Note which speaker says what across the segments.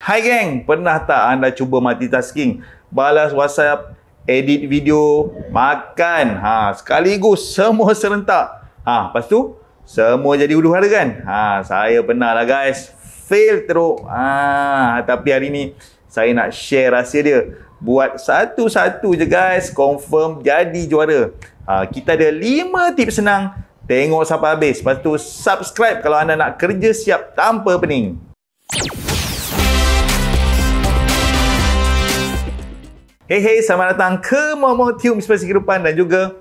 Speaker 1: Hai geng, pernah tak anda cuba multitasking? Balas WhatsApp, edit video, makan. Sekaligus semua serentak. Lepas tu semua jadi huru-hara kan? Saya pernah lah guys. Fail teruk. Tapi hari ni saya nak share rahsia dia. Buat satu-satu je guys, confirm jadi juara. Kita ada 5 tips senang. Tengok sampai habis. Lepas tu subscribe kalau anda nak kerja siap tanpa pening. Hey, selamat datang ke Momo Tube Inspirasi Kehidupan dan juga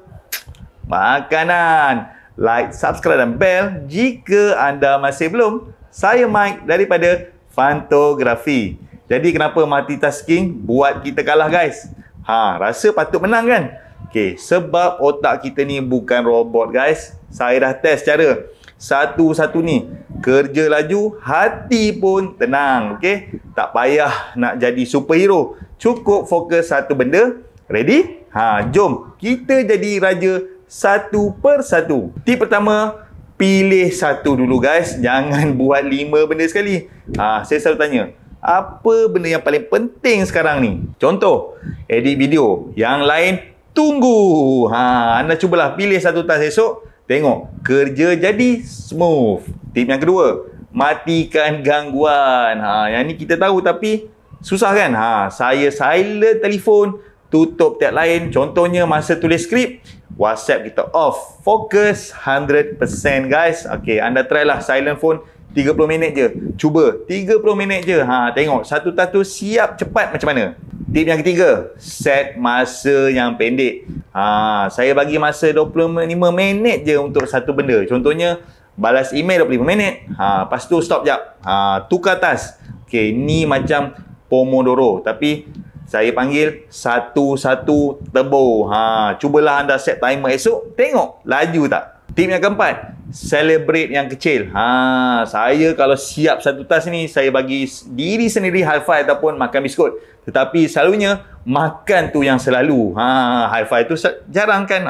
Speaker 1: makanan. Like, subscribe dan bell jika anda masih belum. Saya Mike daripada Fantografi. Jadi kenapa multitasking buat kita kalah guys? Rasa patut menang kan? Okay, sebab otak kita ni bukan robot guys. Saya dah test cara. Satu-satu ni kerja laju, hati pun tenang. Okay, tak payah nak jadi superhero. Cukup fokus satu benda. Ready? Jom kita jadi raja satu per satu. Tip pertama, pilih satu dulu guys. Jangan buat 5 benda sekali. Saya selalu tanya, apa benda yang paling penting sekarang ni? Contoh, edit video. Yang lain tunggu. Anda cubalah pilih satu task esok. Tengok, kerja jadi smooth. Tip yang kedua, matikan gangguan. Yang ni kita tahu tapi susah kan? Saya silent telefon, tutup tab lain. Contohnya masa tulis skrip, WhatsApp kita off. Fokus 100% guys. Okay, anda try lah silent phone 30 minit je. Cuba 30 minit je. Tengok satu task tu siap cepat macam mana. Tip yang ketiga, set masa yang pendek. Saya bagi masa 25 minit je untuk satu benda. Contohnya balas email 25 minit. Lepas tu stop jap. Tukar task. Okay, ni macam Pomodoro, tapi saya panggil satu-satu tebur. Cubalah anda set timer esok, tengok laju tak. Tip yang keempat, celebrate yang kecil. Saya kalau siap satu task ni, saya bagi diri sendiri high five ataupun makan biskut. Tetapi selalunya makan tu yang selalu. High five tu jarang kan.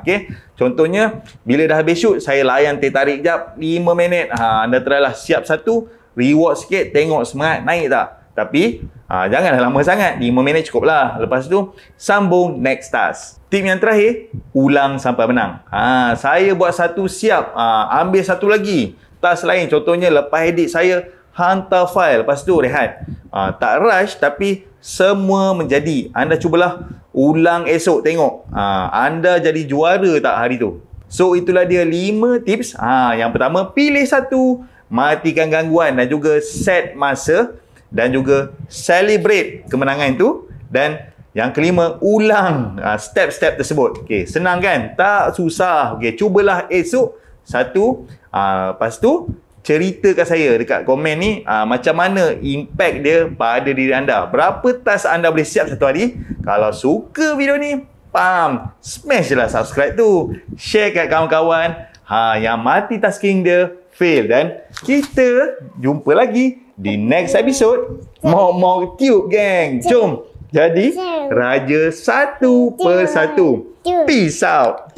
Speaker 1: Okay. Contohnya bila dah habis shoot, saya layan teh tarik jap 5 minit. Anda try lah siap satu, reward sikit, tengok semangat naik tak. Tapi janganlah lama sangat, 5 minit cukup lah. Lepas tu sambung next task. Tip yang terakhir, ulang sampai menang. Saya buat satu siap, ambil satu lagi task lain. Contohnya lepas edit saya hantar file, lepas tu rehat. Tak rush tapi semua menjadi. Anda cubalah ulang esok, tengok anda jadi juara tak hari tu. So itulah dia 5 tips. Yang pertama, pilih satu, matikan gangguan dan juga set masa. Dan juga celebrate kemenangan itu. Dan yang kelima, ulang step-step tersebut. Okay, senang kan? Tak susah. Okay, cubalah esok satu. Lepas tu ceritakan saya dekat komen ni macam mana impact dia pada diri anda. Berapa task anda boleh siap satu hari. Kalau suka video ni, smash je lah subscribe tu. Share kat kawan-kawan yang multitasking dia fail. Dan kita jumpa lagi di next episode Momo Tube gang. Jom jadi raja satu per satu. Peace out.